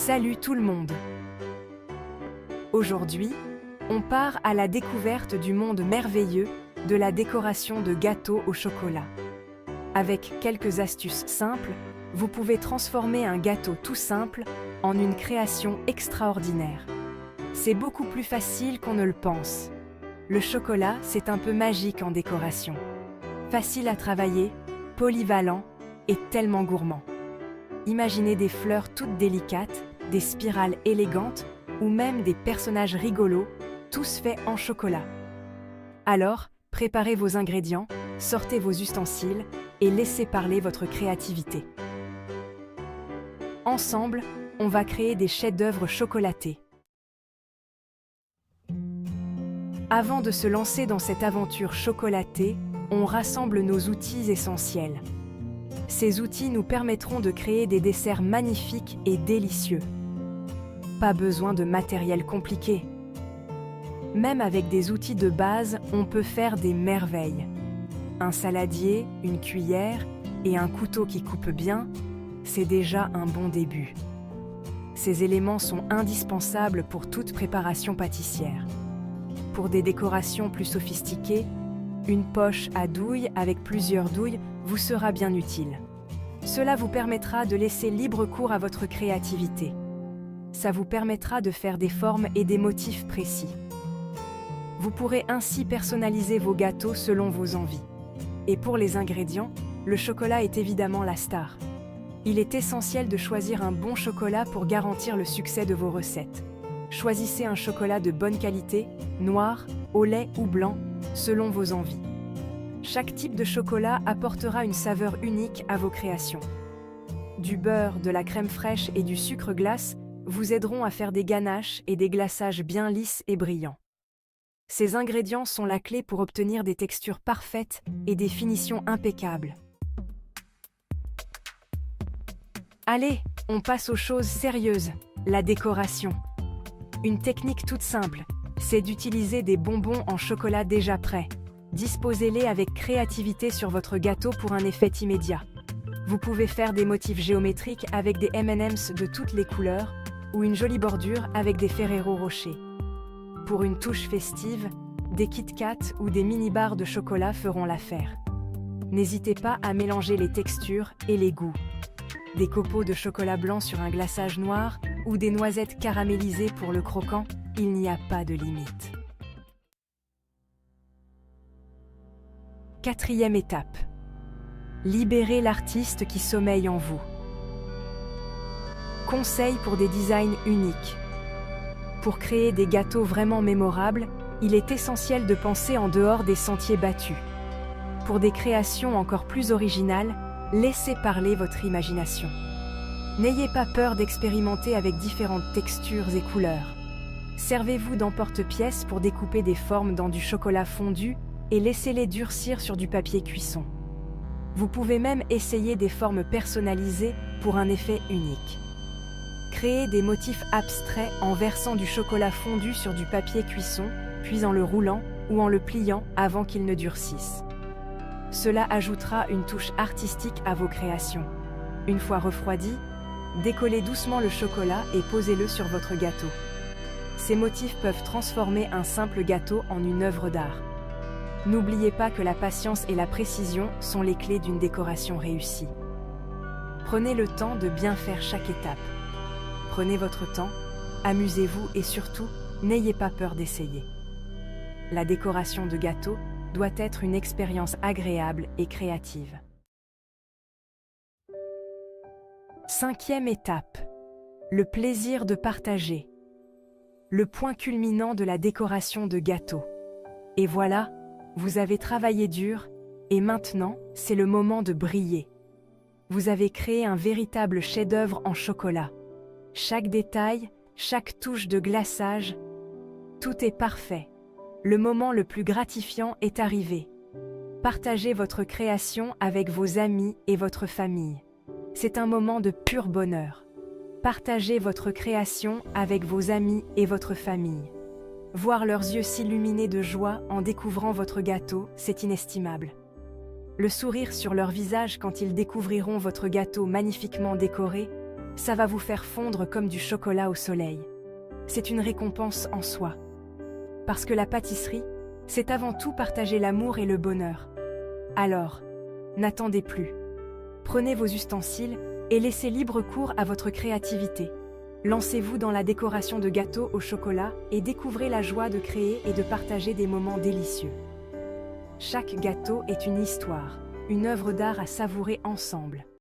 Salut tout le monde! Aujourd'hui, on part à la découverte du monde merveilleux de la décoration de gâteaux au chocolat. Avec quelques astuces simples, vous pouvez transformer un gâteau tout simple en une création extraordinaire. C'est beaucoup plus facile qu'on ne le pense. Le chocolat, c'est un peu magique en décoration. Facile à travailler, polyvalent et tellement gourmand. Imaginez des fleurs toutes délicates, des spirales élégantes ou même des personnages rigolos, tous faits en chocolat. Alors, préparez vos ingrédients, sortez vos ustensiles et laissez parler votre créativité. Ensemble, on va créer des chefs-d'œuvre chocolatés. Avant de se lancer dans cette aventure chocolatée, on rassemble nos outils essentiels. Ces outils nous permettront de créer des desserts magnifiques et délicieux. Pas besoin de matériel compliqué. Même avec des outils de base, on peut faire des merveilles. Un saladier, une cuillère et un couteau qui coupe bien, c'est déjà un bon début. Ces éléments sont indispensables pour toute préparation pâtissière. Pour des décorations plus sophistiquées, une poche à douille avec plusieurs douilles vous sera bien utile. Cela vous permettra de laisser libre cours à votre créativité. Ça vous permettra de faire des formes et des motifs précis. Vous pourrez ainsi personnaliser vos gâteaux selon vos envies. Et pour les ingrédients, le chocolat est évidemment la star. Il est essentiel de choisir un bon chocolat pour garantir le succès de vos recettes. Choisissez un chocolat de bonne qualité, noir, au lait ou blanc, selon vos envies. Chaque type de chocolat apportera une saveur unique à vos créations. Du beurre, de la crème fraîche et du sucre glace vous aideront à faire des ganaches et des glaçages bien lisses et brillants. Ces ingrédients sont la clé pour obtenir des textures parfaites et des finitions impeccables. Allez, on passe aux choses sérieuses, la décoration. Une technique toute simple, c'est d'utiliser des bonbons en chocolat déjà prêts. Disposez-les avec créativité sur votre gâteau pour un effet immédiat. Vous pouvez faire des motifs géométriques avec des M&M's de toutes les couleurs ou une jolie bordure avec des Ferrero Rocher. Pour une touche festive, des Kit Kat ou des mini-barres de chocolat feront l'affaire. N'hésitez pas à mélanger les textures et les goûts. Des copeaux de chocolat blanc sur un glaçage noir ou des noisettes caramélisées pour le croquant, il n'y a pas de limite. Quatrième étape. Libérez l'artiste qui sommeille en vous. Conseil pour des designs uniques. Pour créer des gâteaux vraiment mémorables, il est essentiel de penser en dehors des sentiers battus. Pour des créations encore plus originales, laissez parler votre imagination. N'ayez pas peur d'expérimenter avec différentes textures et couleurs. Servez-vous d'emporte-pièce pour découper des formes dans du chocolat fondu et laissez-les durcir sur du papier cuisson. Vous pouvez même essayer des formes personnalisées pour un effet unique. Créez des motifs abstraits en versant du chocolat fondu sur du papier cuisson, puis en le roulant ou en le pliant avant qu'il ne durcisse. Cela ajoutera une touche artistique à vos créations. Une fois refroidi, décollez doucement le chocolat et posez-le sur votre gâteau. Ces motifs peuvent transformer un simple gâteau en une œuvre d'art. N'oubliez pas que la patience et la précision sont les clés d'une décoration réussie. Prenez le temps de bien faire chaque étape. Prenez votre temps, amusez-vous et surtout, n'ayez pas peur d'essayer. La décoration de gâteau doit être une expérience agréable et créative. Cinquième étape. Le plaisir de partager. Le point culminant de la décoration de gâteau. Et voilà, vous avez travaillé dur et maintenant, c'est le moment de briller. Vous avez créé un véritable chef-d'œuvre en chocolat. Chaque détail, chaque touche de glaçage, tout est parfait. Le moment le plus gratifiant est arrivé. Partagez votre création avec vos amis et votre famille. C'est un moment de pur bonheur. Partagez votre création avec vos amis et votre famille. Voir leurs yeux s'illuminer de joie en découvrant votre gâteau, c'est inestimable. Le sourire sur leur visage quand ils découvriront votre gâteau magnifiquement décoré, Ça va vous faire fondre comme du chocolat au soleil. C'est une récompense en soi. Parce que la pâtisserie, c'est avant tout partager l'amour et le bonheur. Alors, n'attendez plus. Prenez vos ustensiles et laissez libre cours à votre créativité. Lancez-vous dans la décoration de gâteaux au chocolat et découvrez la joie de créer et de partager des moments délicieux. Chaque gâteau est une histoire, une œuvre d'art à savourer ensemble.